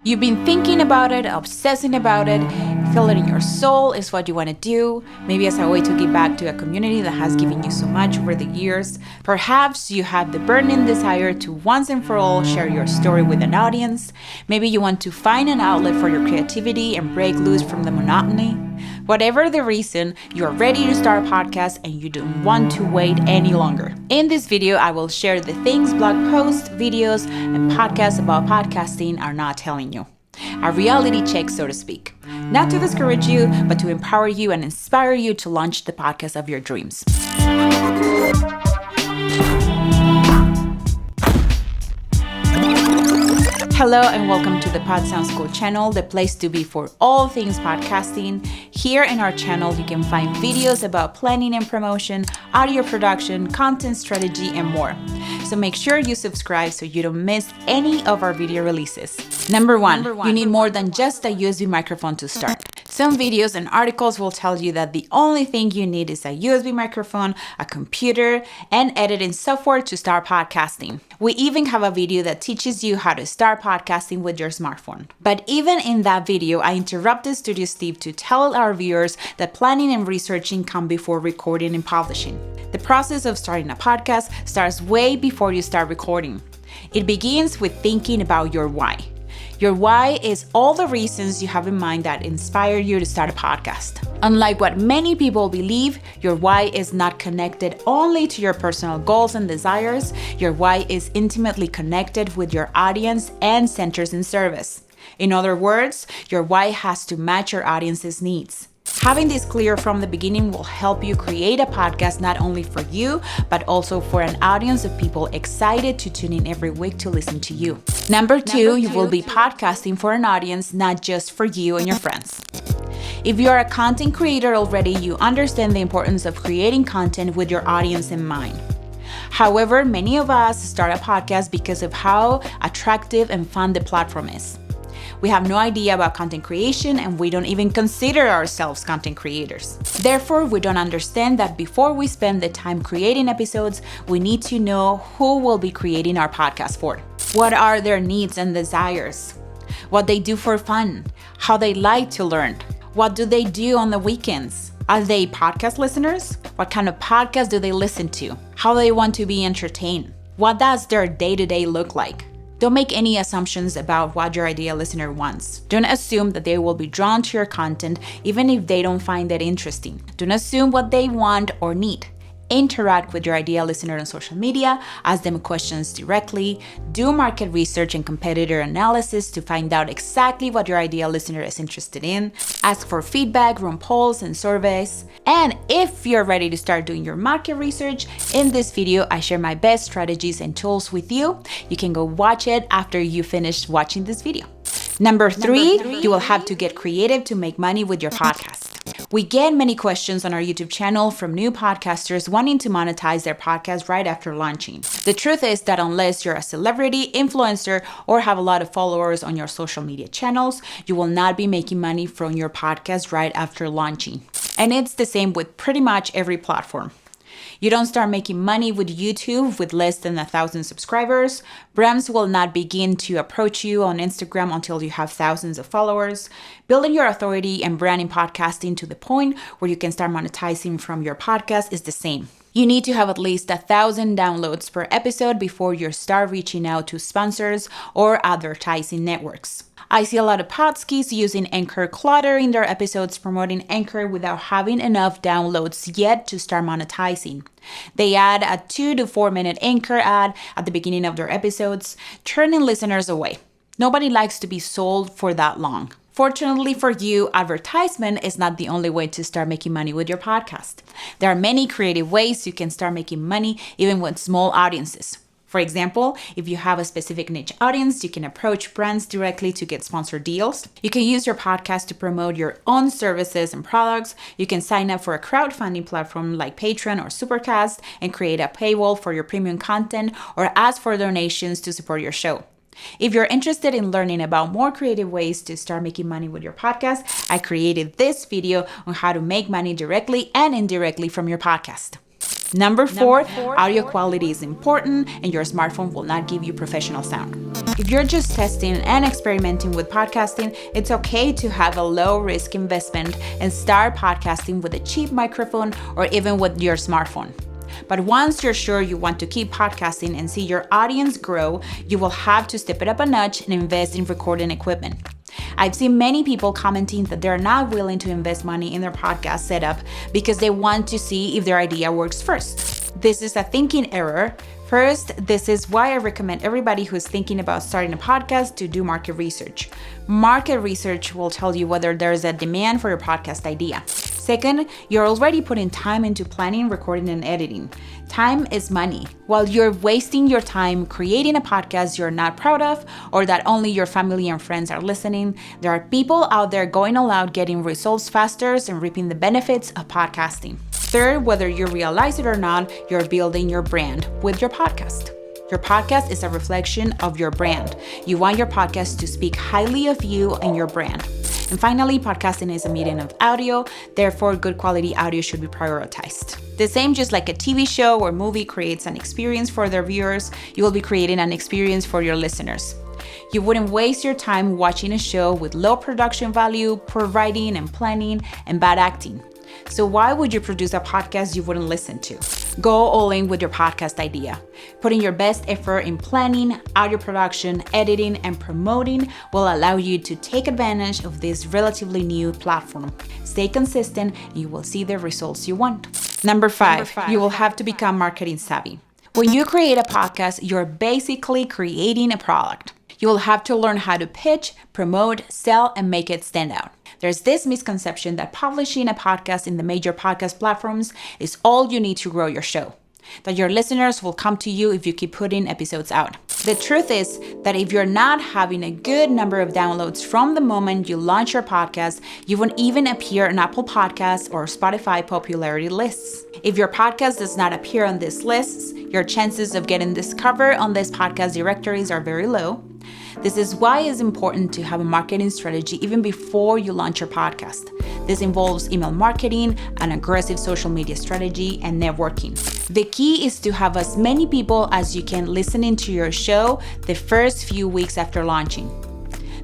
You've been thinking about it, obsessing about it, feel it in your soul is what you want to do, maybe as a way to give back to a community that has given you so much over the years. Perhaps you have the burning desire to once and for all share your story with an audience. Maybe you want to find an outlet for your creativity and break loose from the monotony. Whatever the reason, you are ready to start a podcast and you don't want to wait any longer. In this video, I will share the things blog posts, videos, and podcasts about podcasting are not telling you. A reality check, so to speak. Not to discourage you, but to empower you and inspire you to launch the podcast of your dreams. Hello and welcome to the Pod Sound School channel, the place to be for all things podcasting. Here in our channel, you can find videos about planning and promotion, audio production, content strategy, and more. So make sure you subscribe so you don't miss any of our video releases. Number one, you need more than just a USB microphone to start. Some videos and articles will tell you that the only thing you need is a USB microphone, a computer, and editing software to start podcasting. We even have a video that teaches you how to start podcasting with your smartphone. But even in that video, I interrupted Studio Steve to tell our viewers that planning and researching come before recording and publishing. The process of starting a podcast starts way before you start recording. It begins with thinking about your why. Your why is all the reasons you have in mind that inspire you to start a podcast. Unlike what many people believe, your why is not connected only to your personal goals and desires. Your why is intimately connected with your audience and centers in service. In other words, your why has to match your audience's needs. Having this clear from the beginning will help you create a podcast not only for you, but also for an audience of people excited to tune in every week to listen to you. Number two, you will be podcasting for an audience, not just for you and your friends. If you are a content creator already, you understand the importance of creating content with your audience in mind. However, many of us start a podcast because of how attractive and fun the platform is. We have no idea about content creation and we don't even consider ourselves content creators. Therefore, we don't understand that before we spend the time creating episodes, we need to know who will be creating our podcast for. What are their needs and desires? What they do for fun? How they like to learn? What do they do on the weekends? Are they podcast listeners? What kind of podcast do they listen to? How they want to be entertained? What does their day-to-day look like? Don't make any assumptions about what your ideal listener wants. Don't assume that they will be drawn to your content even if they don't find it interesting. Don't assume what they want or need. Interact with your ideal listener on social media, ask them questions directly, do market research and competitor analysis to find out exactly what your ideal listener is interested in, ask for feedback, run polls and surveys. And if you're ready to start doing your market research, in this video, I share my best strategies and tools with you. You can go watch it after you finish watching this video. Number three, you will have to get creative to make money with your podcast. We get many questions on our YouTube channel from new podcasters wanting to monetize their podcast right after launching. The truth is that unless you're a celebrity, influencer, or have a lot of followers on your social media channels, you will not be making money from your podcast right after launching. And it's the same with pretty much every platform. You don't start making money with YouTube with less than 1,000 subscribers. Brands will not begin to approach you on Instagram until you have thousands of followers. Building your authority and brand in podcasting to the point where you can start monetizing from your podcast is the same. You need to have at least 1,000 downloads per episode before you start reaching out to sponsors or advertising networks. I see a lot of podskis using Anchor cluttering their episodes promoting Anchor without having enough downloads yet to start monetizing. They add a 2 to 4 minute Anchor ad at the beginning of their episodes, turning listeners away. Nobody likes to be sold for that long. Fortunately for you, advertisement is not the only way to start making money with your podcast. There are many creative ways you can start making money even with small audiences. For example, if you have a specific niche audience, you can approach brands directly to get sponsored deals. You can use your podcast to promote your own services and products. You can sign up for a crowdfunding platform like Patreon or Supercast and create a paywall for your premium content or ask for donations to support your show. If you're interested in learning about more creative ways to start making money with your podcast, I created this video on how to make money directly and indirectly from your podcast. Number four, audio quality is important and your smartphone will not give you professional sound. If you're just testing and experimenting with podcasting, it's okay to have a low-risk investment and start podcasting with a cheap microphone or even with your smartphone. But once you're sure you want to keep podcasting and see your audience grow, you will have to step it up a notch and invest in recording equipment. I've seen many people commenting that they're not willing to invest money in their podcast setup because they want to see if their idea works first. This is a thinking error. First, this is why I recommend everybody who's thinking about starting a podcast to do market research. Market research will tell you whether there's a demand for your podcast idea. Second, you're already putting time into planning, recording, and editing. Time is money. While you're wasting your time creating a podcast you're not proud of or that only your family and friends are listening, there are people out there going all out, getting results faster and reaping the benefits of podcasting. Third, whether you realize it or not, you're building your brand with your podcast. Your podcast is a reflection of your brand. You want your podcast to speak highly of you and your brand. And finally, podcasting is a medium of audio, therefore good quality audio should be prioritized. The same just like a TV show or movie creates an experience for their viewers, you will be creating an experience for your listeners. You wouldn't waste your time watching a show with low production value, poor writing and planning, and bad acting. So why would you produce a podcast you wouldn't listen to? Go all in with your podcast idea. Putting your best effort in planning, audio production, editing, and promoting will allow you to take advantage of this relatively new platform. Stay consistent and you will see the results you want. Number five, you will have to become marketing savvy. When you create a podcast, you're basically creating a product. You will have to learn how to pitch, promote, sell, and make it stand out. There's this misconception that publishing a podcast in the major podcast platforms is all you need to grow your show, that your listeners will come to you if you keep putting episodes out. The truth is that if you're not having a good number of downloads from the moment you launch your podcast, you won't even appear on Apple Podcasts or Spotify popularity lists. If your podcast does not appear on these lists, your chances of getting discovered on these podcast directories are very low. This is why it's important to have a marketing strategy even before you launch your podcast. This involves email marketing, an aggressive social media strategy, and networking. The key is to have as many people as you can listening to your show the first few weeks after launching.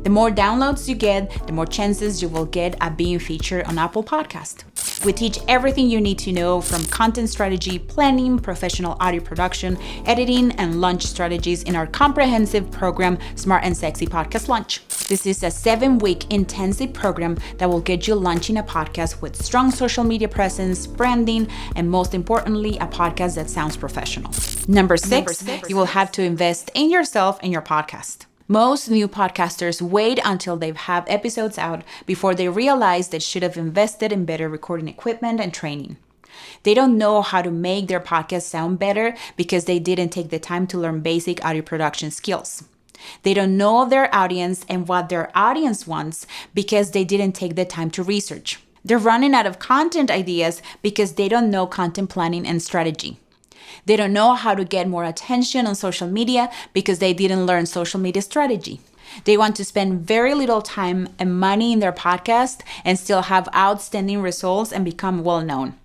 The more downloads you get, the more chances you will get at being featured on Apple Podcast. We teach everything you need to know from content strategy, planning, professional audio production, editing, and launch strategies in our comprehensive program, Smart and Sexy Podcast Launch. This is a 7-week intensive program that will get you launching a podcast with strong social media presence, branding, and most importantly, a podcast that sounds professional. Number six, you will have to invest in yourself and your podcast. Most new podcasters wait until they have episodes out before they realize they should have invested in better recording equipment and training. They don't know how to make their podcast sound better because they didn't take the time to learn basic audio production skills. They don't know their audience and what their audience wants because they didn't take the time to research. They're running out of content ideas because they don't know content planning and strategy. They don't know how to get more attention on social media because they didn't learn social media strategy. They want to spend very little time and money in their podcast and still have outstanding results and become well known.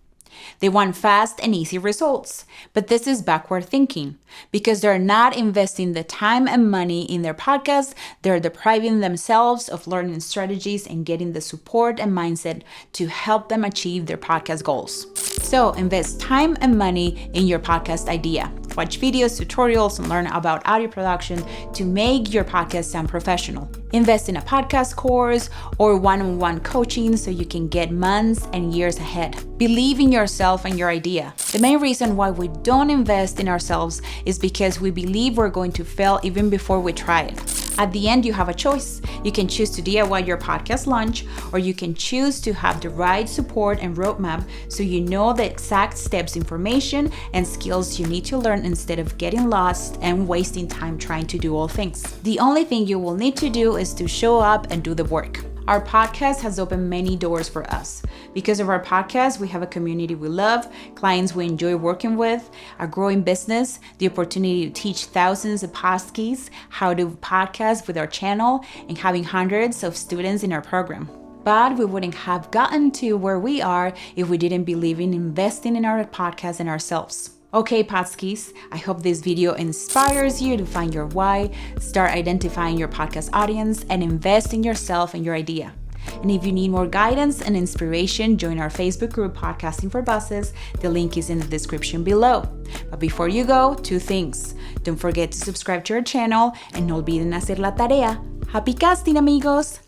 They want fast and easy results, but this is backward thinking. Because they're not investing the time and money in their podcast, they're depriving themselves of learning strategies and getting the support and mindset to help them achieve their podcast goals. So invest time and money in your podcast idea. Watch videos, tutorials, and learn about audio production to make your podcast sound professional. Invest in a podcast course or one-on-one coaching so you can get months and years ahead. Believe in yourself and your idea. The main reason why we don't invest in ourselves is because we believe we're going to fail even before we try it. At the end, you have a choice. You can choose to DIY your podcast launch, or you can choose to have the right support and roadmap so you know the exact steps, information, and skills you need to learn instead of getting lost and wasting time trying to do all things. The only thing you will need to do is to show up and do the work. Our podcast has opened many doors for us. Because of our podcast, we have a community we love, clients we enjoy working with, a growing business, the opportunity to teach thousands of podskis how to podcast with our channel, and having hundreds of students in our program. But we wouldn't have gotten to where we are if we didn't believe in investing in our podcast and ourselves. Okay, Podskis, I hope this video inspires you to find your why, start identifying your podcast audience, and invest in yourself and your idea. And if you need more guidance and inspiration, join our Facebook group, Podcasting for Bosses. The link is in the description below. But before you go, 2 things. Don't forget to subscribe to our channel and no olviden hacer la tarea. Happy casting, amigos!